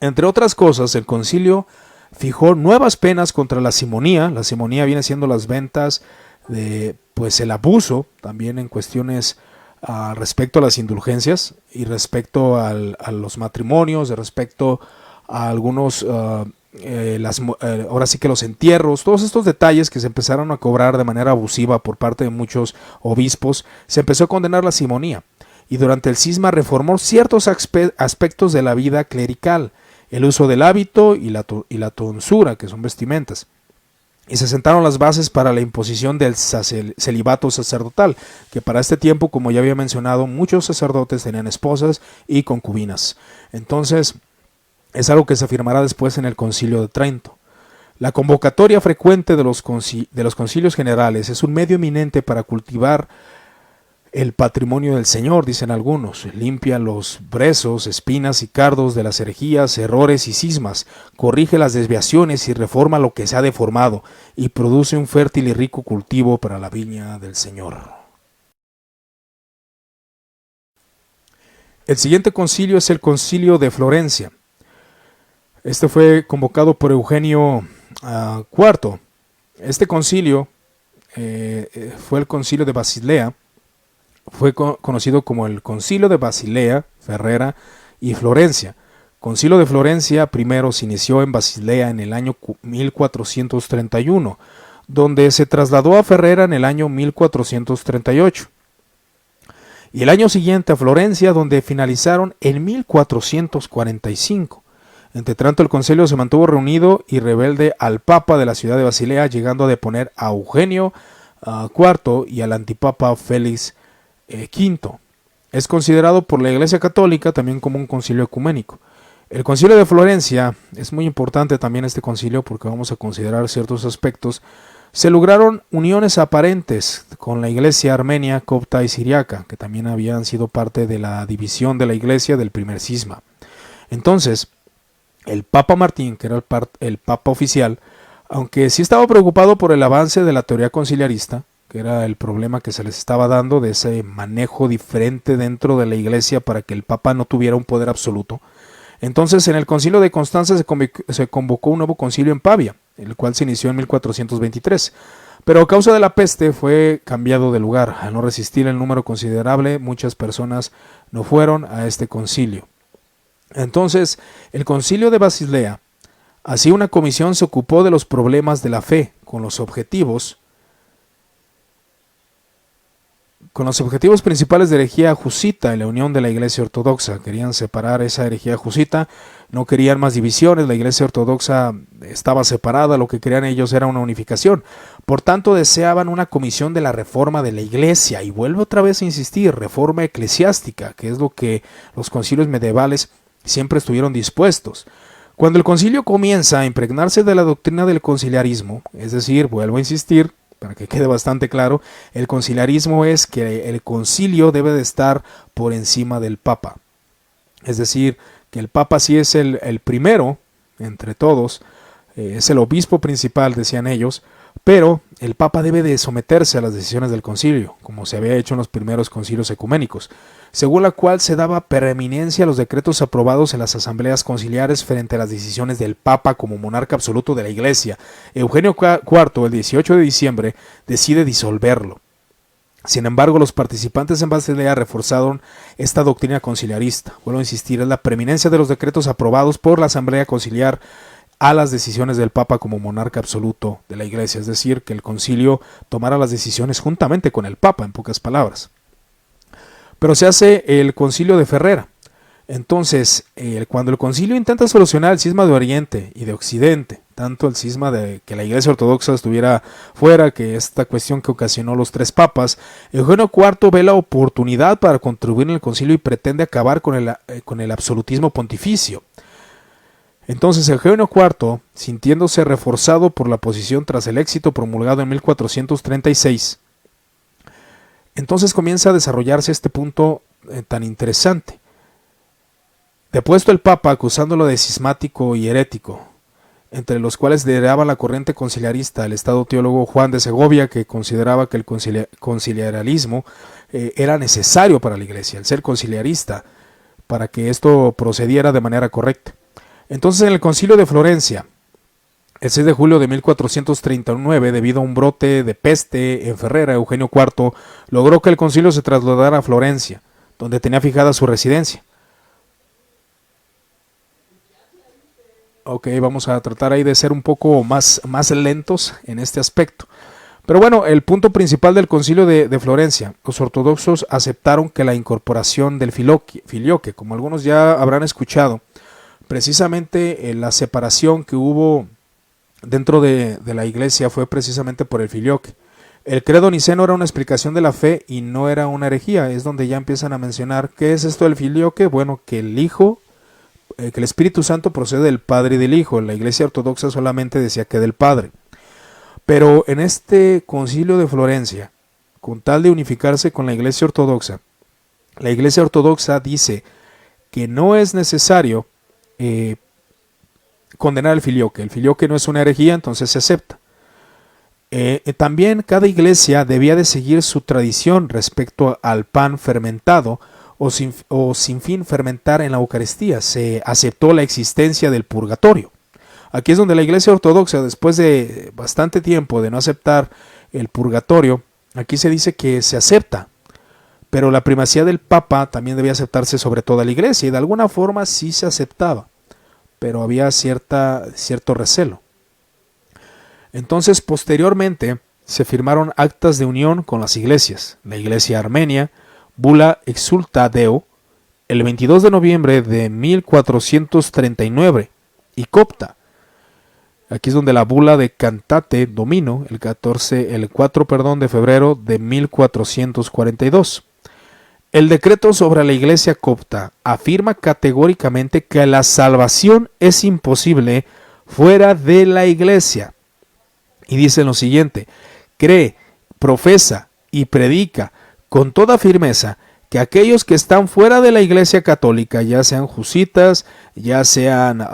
Entre otras cosas, el concilio fijó nuevas penas contra la simonía. La simonía viene siendo las ventas de, pues, el abuso, también en cuestiones respecto a las indulgencias y respecto a los matrimonios, respecto a algunos, ahora sí que los entierros, todos estos detalles que se empezaron a cobrar de manera abusiva por parte de muchos obispos, se empezó a condenar la simonía. Y durante el cisma reformó ciertos aspectos de la vida clerical, el uso del hábito y la tonsura, que son vestimentas. Y se sentaron las bases para la imposición del celibato sacerdotal, que para este tiempo, como ya había mencionado, muchos sacerdotes tenían esposas y concubinas. Entonces, es algo que se afirmará después en el Concilio de Trento. La convocatoria frecuente de los concilios generales es un medio eminente para cultivar el patrimonio del Señor, dicen algunos. Limpia los brezos, espinas y cardos de las herejías, errores y cismas, corrige las desviaciones y reforma lo que se ha deformado, y produce un fértil y rico cultivo para la viña del Señor. El siguiente concilio es el Concilio de Florencia. Este fue convocado por Eugenio IV. Este concilio fue el Concilio de Basilea. Fue conocido como el Concilio de Basilea, Ferrera y Florencia. Concilio de Florencia primero se inició en Basilea en el año 1431, donde se trasladó a Ferrera en el año 1438. Y el año siguiente a Florencia, donde finalizaron en 1445. Entre tanto, el concilio se mantuvo reunido y rebelde al Papa de la ciudad de Basilea, llegando a deponer a Eugenio IV y al antipapa Félix V. Es considerado por la Iglesia Católica también como un concilio ecuménico. El concilio de Florencia es muy importante también este concilio porque vamos a considerar ciertos aspectos. Se lograron uniones aparentes con la Iglesia armenia, copta y siriaca, que también habían sido parte de la división de la Iglesia del primer cisma. Entonces, el Papa Martín, que era el Papa oficial, aunque sí estaba preocupado por el avance de la teoría conciliarista, que era el problema que se les estaba dando de ese manejo diferente dentro de la Iglesia para que el Papa no tuviera un poder absoluto. Entonces, en el Concilio de Constanza se convocó un nuevo concilio en Pavia, el cual se inició en 1423, pero a causa de la peste fue cambiado de lugar. Al no resistir el número considerable, muchas personas no fueron a este concilio. Entonces, el Concilio de Basilea, así una comisión se ocupó de los problemas de la fe, con los objetivos principales de herejía jusita y la unión de la Iglesia Ortodoxa. Querían separar esa herejía jusita, no querían más divisiones, la Iglesia Ortodoxa estaba separada, lo que querían ellos era una unificación. Por tanto, deseaban una comisión de la reforma de la Iglesia, y vuelvo otra vez a insistir, reforma eclesiástica, que es lo que los concilios medievales siempre estuvieron dispuestos. Cuando el concilio comienza a impregnarse de la doctrina del conciliarismo, es decir, vuelvo a insistir, para que quede bastante claro, el conciliarismo es que el concilio debe de estar por encima del Papa. Es decir, que el Papa sí es el primero entre todos, es el obispo principal, decían ellos, pero el Papa debe de someterse a las decisiones del concilio, como se había hecho en los primeros concilios ecuménicos, según la cual se daba preeminencia a los decretos aprobados en las asambleas conciliares frente a las decisiones del Papa como monarca absoluto de la Iglesia. Eugenio IV, el 18 de diciembre, decide disolverlo. Sin embargo, los participantes en Basilea reforzaron esta doctrina conciliarista. Vuelvo a insistir, es la preeminencia de los decretos aprobados por la asamblea conciliar a las decisiones del Papa como monarca absoluto de la Iglesia, es decir, que el concilio tomara las decisiones juntamente con el Papa, en pocas palabras. Pero se hace el concilio de Ferrera. Entonces, cuando el concilio intenta solucionar el cisma de Oriente y de Occidente, tanto el cisma de que la Iglesia Ortodoxa estuviera fuera, que esta cuestión que ocasionó los tres papas, Eugenio IV ve la oportunidad para contribuir en el concilio y pretende acabar con el absolutismo pontificio. Entonces Eugenio IV, sintiéndose reforzado por la posición tras el éxito promulgado en 1436, entonces comienza a desarrollarse este punto tan interesante. Depuesto el Papa acusándolo de cismático y herético, entre los cuales lideraba la corriente conciliarista el estado teólogo Juan de Segovia, que consideraba que el conciliarismo era necesario para la Iglesia, el ser conciliarista, para que esto procediera de manera correcta. Entonces, en el concilio de Florencia, el 6 de julio de 1439, debido a un brote de peste en Ferrera, Eugenio IV logró que el concilio se trasladara a Florencia, donde tenía fijada su residencia. Ok, vamos a tratar ahí de ser un poco más lentos en este aspecto. Pero bueno, el punto principal del concilio de Florencia, los ortodoxos aceptaron que la incorporación del filioque, como algunos ya habrán escuchado, precisamente la separación que hubo dentro de la iglesia fue precisamente por el filioque. El credo niceno era una explicación de la fe y no era una herejía. Es donde ya empiezan a mencionar qué es esto del filioque. Bueno, que el Hijo, que el Espíritu Santo procede del Padre y del Hijo. La Iglesia Ortodoxa solamente decía que del Padre. Pero en este concilio de Florencia, con tal de unificarse con la Iglesia Ortodoxa, la Iglesia Ortodoxa dice que no es necesario condenar el filioque. El filioque no es una herejía, entonces se acepta. También cada iglesia debía de seguir su tradición respecto al pan fermentado o sin fin fermentar en la Eucaristía. Se aceptó la existencia del purgatorio. Aquí es donde la Iglesia Ortodoxa, después de bastante tiempo de no aceptar el purgatorio, aquí se dice que se acepta, pero la primacía del Papa también debía aceptarse sobre toda la Iglesia, y de alguna forma sí se aceptaba, pero había cierto recelo. Entonces, posteriormente, se firmaron actas de unión con las iglesias. La Iglesia Armenia, Bula Exsulta Deo, el 22 de noviembre de 1439, y Copta. Aquí es donde la bula de Cantate Domino, el 4 de febrero de 1442. El decreto sobre la iglesia copta afirma categóricamente que la salvación es imposible fuera de la iglesia. Y dice lo siguiente: cree, profesa y predica con toda firmeza que aquellos que están fuera de la Iglesia Católica, ya sean husitas, ya sean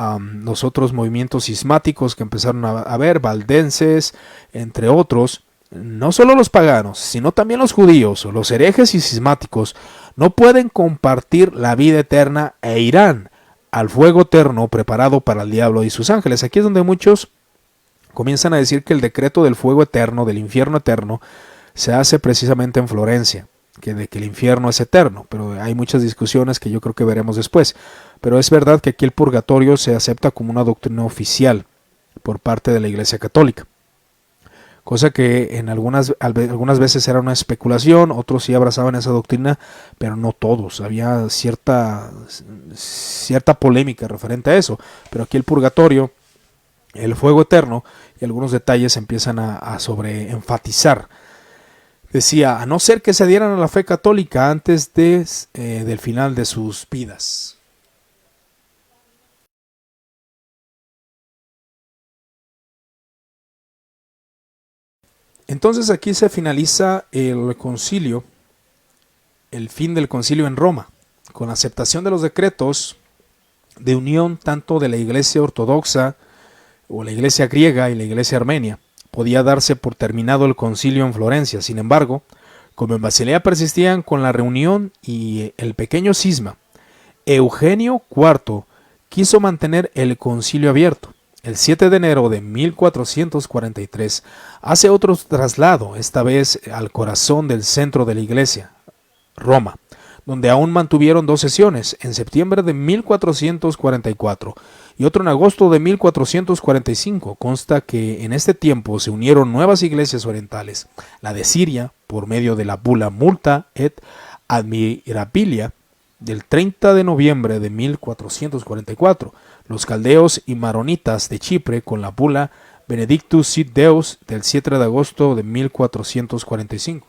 los otros movimientos cismáticos que empezaron a haber, valdenses, entre otros, no solo los paganos, sino también los judíos, los herejes y cismáticos, no pueden compartir la vida eterna e irán al fuego eterno preparado para el diablo y sus ángeles. Aquí es donde muchos comienzan a decir que el decreto del fuego eterno, del infierno eterno, se hace precisamente en Florencia, de que el infierno es eterno, pero hay muchas discusiones que yo creo que veremos después. Pero es verdad que aquí el purgatorio se acepta como una doctrina oficial por parte de la Iglesia Católica, cosa que en algunas veces era una especulación, otros sí abrazaban esa doctrina, pero no todos. Había cierta polémica referente a eso, pero aquí el purgatorio, el fuego eterno y algunos detalles empiezan a sobreenfatizar. Decía, a no ser que se adhieran a la fe católica antes del final de sus vidas. Entonces aquí se finaliza el concilio, el fin del concilio en Roma, con la aceptación de los decretos de unión tanto de la Iglesia Ortodoxa o la Iglesia griega y la Iglesia armenia. Podía darse por terminado el concilio en Florencia. Sin embargo, como en Basilea persistían con la reunión y el pequeño cisma, Eugenio IV quiso mantener el concilio abierto. El 7 de enero de 1443 hace otro traslado, esta vez al corazón del centro de la iglesia, Roma, donde aún mantuvieron 2 sesiones, en septiembre de 1444 y otro en agosto de 1445. Consta que en este tiempo se unieron nuevas iglesias orientales, la de Siria, por medio de la bula Multa et Admirabilia, del 30 de noviembre de 1444, los caldeos y maronitas de Chipre con la bula Benedictus Sit Deus del 7 de agosto de 1445.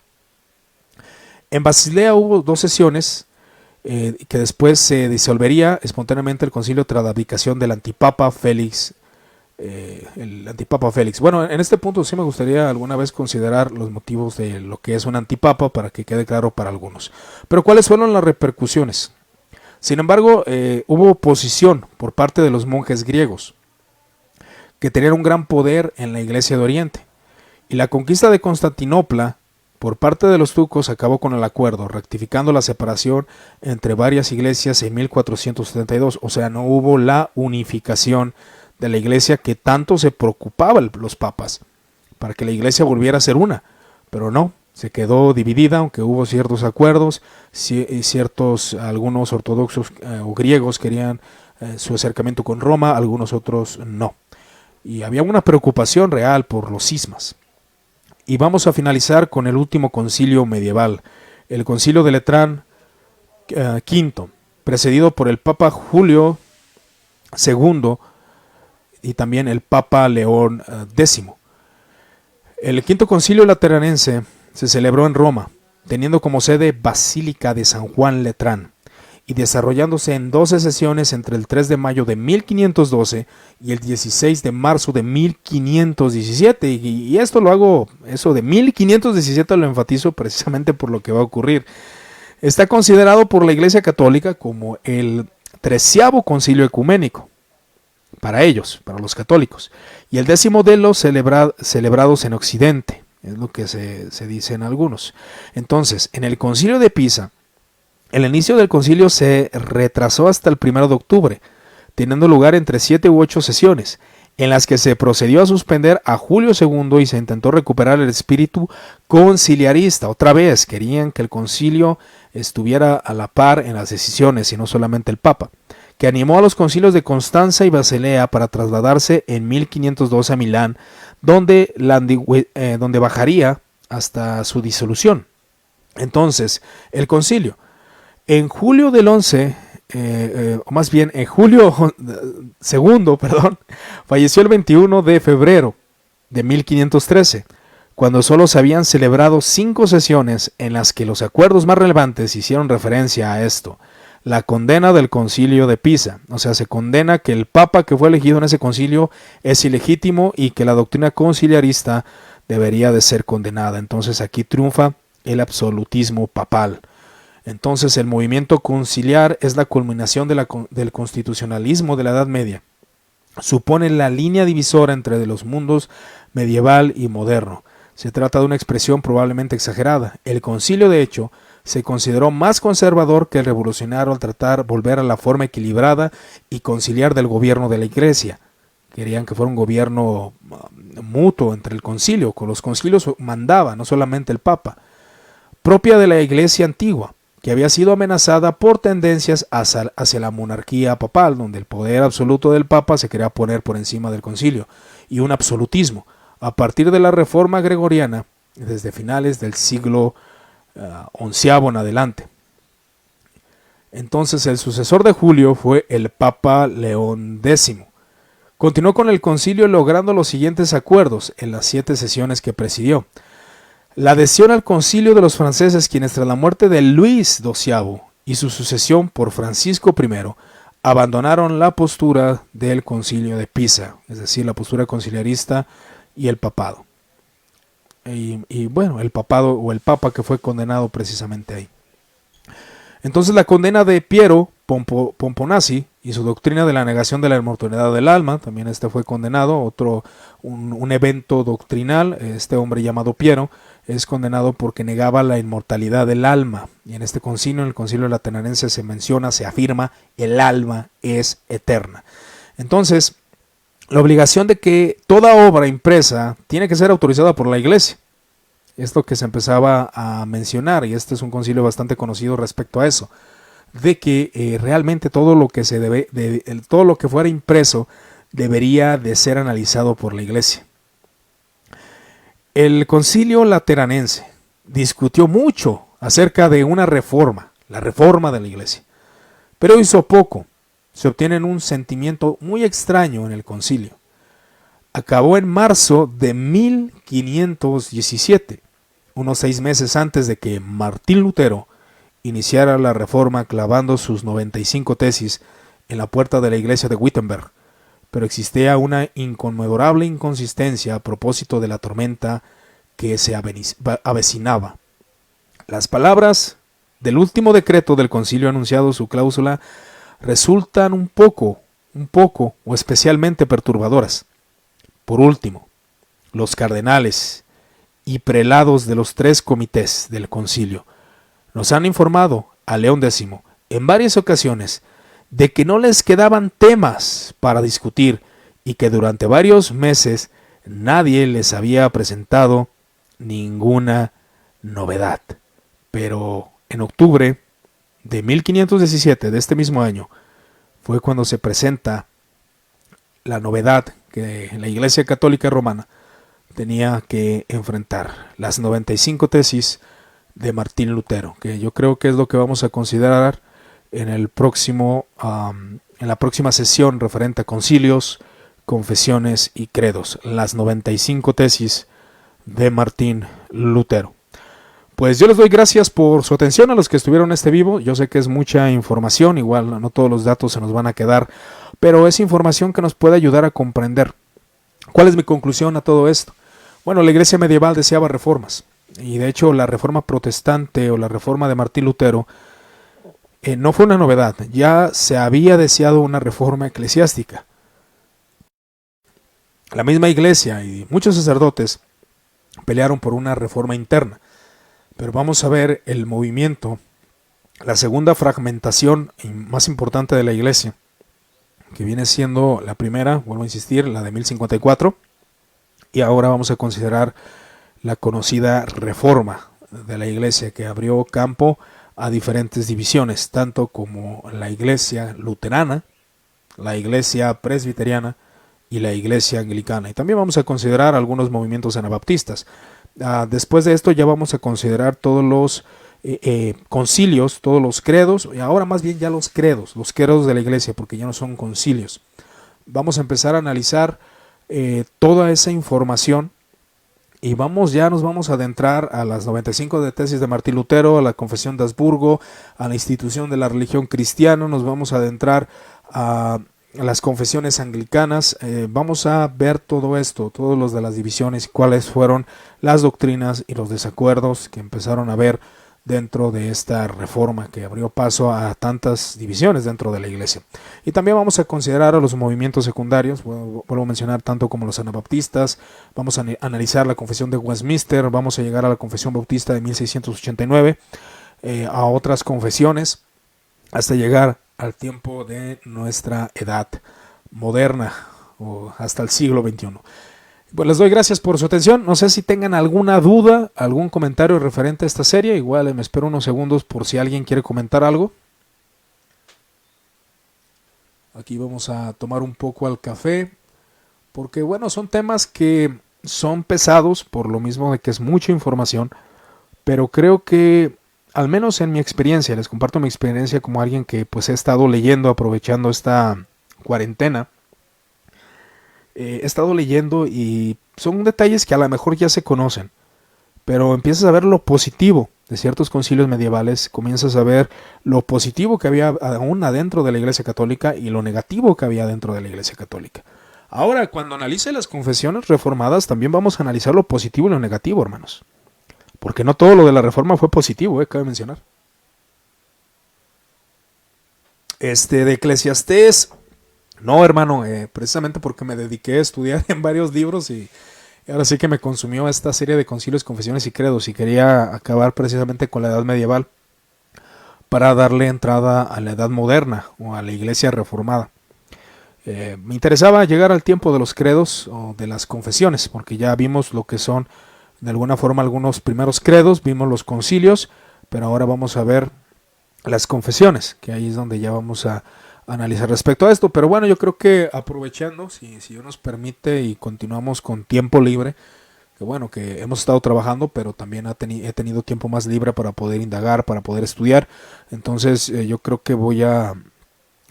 En Basilea hubo 2 sesiones que después se disolvería espontáneamente el concilio tras la abdicación del antipapa Félix. Bueno, en este punto sí me gustaría alguna vez considerar los motivos de lo que es un antipapa para que quede claro para algunos. Pero ¿cuáles fueron las repercusiones? Sin embargo, hubo oposición por parte de los monjes griegos, que tenían un gran poder en la Iglesia de Oriente. Y la conquista de Constantinopla por parte de los turcos acabó con el acuerdo, rectificando la separación entre varias iglesias en 1472. O sea, no hubo la unificación de la iglesia que tanto se preocupaban los papas, para que la iglesia volviera a ser una. Pero no, se quedó dividida, aunque hubo ciertos acuerdos, algunos ortodoxos o griegos querían su acercamiento con Roma, algunos otros no. Y había una preocupación real por los cismas. Y vamos a finalizar con el último concilio medieval, el concilio de Letrán V, precedido por el Papa Julio II y también el Papa León X. El quinto concilio lateranense se celebró en Roma, teniendo como sede Basílica de San Juan Letrán, y desarrollándose en 12 sesiones entre el 3 de mayo de 1512 y el 16 de marzo de 1517. Y esto eso de 1517 lo enfatizo precisamente por lo que va a ocurrir. Está considerado por la Iglesia Católica como el 13º concilio ecuménico, para ellos, para los católicos, y el 10º de los celebrados en Occidente, es lo que se dice en algunos. Entonces, en el concilio de Pisa, el inicio del concilio se retrasó hasta el 1 de octubre, teniendo lugar entre 7 u 8 sesiones, en las que se procedió a suspender a Julio II y se intentó recuperar el espíritu conciliarista. Otra vez querían que el concilio estuviera a la par en las decisiones y no solamente el Papa, que animó a los concilios de Constanza y Basilea para trasladarse en 1512 a Milán, donde bajaría hasta su disolución. Entonces, el concilio en julio del 11, o más bien en julio segundo, falleció el 21 de febrero de 1513, cuando solo se habían celebrado 5 sesiones en las que los acuerdos más relevantes hicieron referencia a esto. La condena del concilio de Pisa, o sea, se condena que el papa que fue elegido en ese concilio es ilegítimo y que la doctrina conciliarista debería de ser condenada. Entonces aquí triunfa el absolutismo papal. Entonces el movimiento conciliar es la culminación del constitucionalismo de la Edad Media. Supone la línea divisora entre los mundos medieval y moderno. Se trata de una expresión probablemente exagerada. El concilio, de hecho, se consideró más conservador que el revolucionario al tratar volver a la forma equilibrada y conciliar del gobierno de la Iglesia. Querían que fuera un gobierno mutuo entre el concilio. Con los concilios mandaba, no solamente el Papa. Propia de la Iglesia antigua, que había sido amenazada por tendencias hacia la monarquía papal, donde el poder absoluto del Papa se quería poner por encima del concilio, y un absolutismo, a partir de la Reforma Gregoriana, desde finales del siglo XI en adelante. Entonces el sucesor de Julio fue el Papa León X. Continuó con el concilio logrando los siguientes acuerdos en las 7 sesiones que presidió. La adhesión al concilio de los franceses, quienes tras la muerte de Luis XII y su sucesión por Francisco I, abandonaron la postura del concilio de Pisa, es decir, la postura conciliarista y el papado. Y bueno, el papado o el papa que fue condenado precisamente ahí. Entonces la condena de Piero Pomponazzi y su doctrina de la negación de la inmortalidad del alma, también este fue condenado, un evento doctrinal. Este hombre llamado Piero es condenado porque negaba la inmortalidad del alma, y en este concilio, en el concilio lateranense, se afirma, el alma es eterna. Entonces, la obligación de que toda obra impresa tiene que ser autorizada por la Iglesia. Esto que se empezaba a mencionar, y este es un concilio bastante conocido respecto a eso, de que realmente todo lo que todo lo que fuera impreso debería de ser analizado por la Iglesia. El concilio lateranense discutió mucho acerca de una reforma, la reforma de la Iglesia. pero hizo poco. Se obtiene un sentimiento muy extraño en el concilio. Acabó en marzo de 1517, unos 6 meses antes de que Martín Lutero iniciara la reforma clavando sus 95 tesis en la puerta de la iglesia de Wittenberg, pero existía una inconmemorable inconsistencia a propósito de la tormenta que se avecinaba. Las palabras del último decreto del concilio anunciado su cláusula resultan un poco o especialmente perturbadoras. Por último, los cardenales y prelados de los 3 comités del concilio nos han informado a León X en varias ocasiones de que no les quedaban temas para discutir y que durante varios meses nadie les había presentado ninguna novedad. Pero en octubre de 1517 de este mismo año fue cuando se presenta la novedad que la Iglesia Católica Romana tenía que enfrentar, las 95 tesis de Martín Lutero, que yo creo que es lo que vamos a considerar en la próxima sesión referente a concilios, confesiones y credos, las 95 tesis de Martín Lutero. Pues yo les doy gracias por su atención a los que estuvieron en este vivo. Yo sé que es mucha información, igual no todos los datos se nos van a quedar, pero es información que nos puede ayudar a comprender. ¿Cuál es mi conclusión a todo esto? Bueno, la iglesia medieval deseaba reformas, y de hecho la reforma protestante o la reforma de Martín Lutero no fue una novedad, ya se había deseado una reforma eclesiástica. La misma iglesia y muchos sacerdotes pelearon por una reforma interna, pero vamos a ver el movimiento, la segunda fragmentación más importante de la iglesia, que viene siendo la primera, vuelvo a insistir, la de 1054, y ahora vamos a considerar la conocida reforma de la iglesia, que abrió campo a diferentes divisiones, tanto como la iglesia luterana, la iglesia presbiteriana y la iglesia anglicana. Y también vamos a considerar algunos movimientos anabaptistas. Después de esto ya vamos a considerar todos los concilios, todos los credos, y ahora más bien ya los credos de la iglesia, porque ya no son concilios. Vamos a empezar a analizar toda esa información y nos vamos a adentrar a las 95 de tesis de Martín Lutero, a la confesión de Habsburgo, a la institución de la religión cristiana, nos vamos a adentrar a las confesiones anglicanas, vamos a ver todo esto, todos los de las divisiones, cuáles fueron las doctrinas y los desacuerdos que empezaron a haber dentro de esta reforma que abrió paso a tantas divisiones dentro de la iglesia. Y también vamos a considerar a los movimientos secundarios, vuelvo a mencionar tanto como los anabaptistas, vamos a analizar la confesión de Westminster, vamos a llegar a la confesión bautista de 1689, a otras confesiones, hasta llegar al tiempo de nuestra edad moderna o hasta el siglo XXI. Pues les doy gracias por su atención. No sé si tengan alguna duda, algún comentario referente a esta serie. Igual me espero unos segundos por si alguien quiere comentar algo. Aquí vamos a tomar un poco al café, porque bueno, son temas que son pesados por lo mismo de que es mucha información, pero creo que al menos en mi experiencia, les comparto mi experiencia como alguien que pues he estado leyendo, aprovechando esta cuarentena. He estado leyendo y son detalles que a lo mejor ya se conocen, pero empiezas a ver lo positivo de ciertos concilios medievales, comienzas a ver lo positivo que había aún adentro de la Iglesia Católica y lo negativo que había dentro de la Iglesia Católica. Ahora, cuando analice las confesiones reformadas, también vamos a analizar lo positivo y lo negativo, hermanos, porque no todo lo de la reforma fue positivo, cabe mencionar. De Eclesiastés, no, hermano, precisamente porque me dediqué a estudiar en varios libros y ahora sí que me consumió esta serie de concilios, confesiones y credos, y quería acabar precisamente con la edad medieval para darle entrada a la edad moderna o a la iglesia reformada. Me interesaba llegar al tiempo de los credos o de las confesiones, porque ya vimos lo que son de alguna forma algunos primeros credos, vimos los concilios, pero ahora vamos a ver las confesiones, que ahí es donde ya vamos a analizar respecto a esto. Pero bueno, yo creo que aprovechando, si Dios nos permite y continuamos con tiempo libre, que bueno, que hemos estado trabajando, pero también he tenido tiempo más libre para poder indagar, para poder estudiar. Entonces yo creo que voy a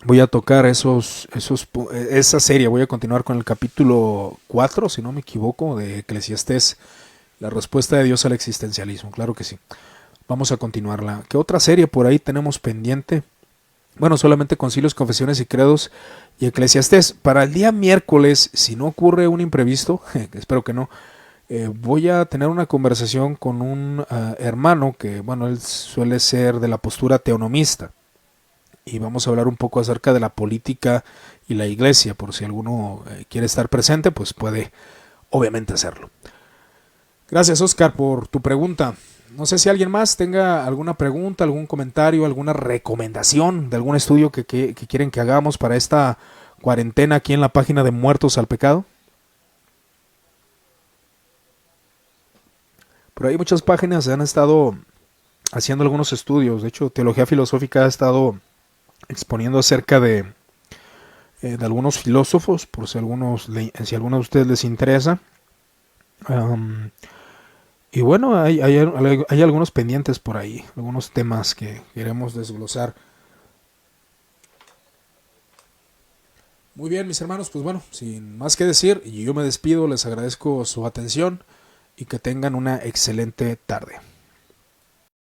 voy a tocar esa serie. Voy a continuar con el capítulo 4, si no me equivoco, de Eclesiastés, la respuesta de Dios al existencialismo. Claro que sí. Vamos a continuarla. ¿Qué otra serie por ahí tenemos pendiente? Bueno, solamente Concilios, Confesiones y Credos y Eclesiastés. Para el día miércoles, si no ocurre un imprevisto, espero que no, voy a tener una conversación con un hermano que, bueno, él suele ser de la postura teonomista. Y vamos a hablar un poco acerca de la política y la iglesia. Por si alguno quiere estar presente, pues puede obviamente hacerlo. Gracias, Oscar, por tu pregunta. No sé si alguien más tenga alguna pregunta, algún comentario, alguna recomendación de algún estudio que quieren que hagamos para esta cuarentena aquí en la página de Muertos al Pecado. Por ahí muchas páginas han estado haciendo algunos estudios. De hecho, Teología Filosófica ha estado exponiendo acerca de algunos filósofos, por si alguno de ustedes les interesa. Um, y bueno, hay algunos pendientes por ahí, algunos temas que queremos desglosar. Muy bien, mis hermanos, pues bueno, sin más que decir, yo me despido, les agradezco su atención y que tengan una excelente tarde.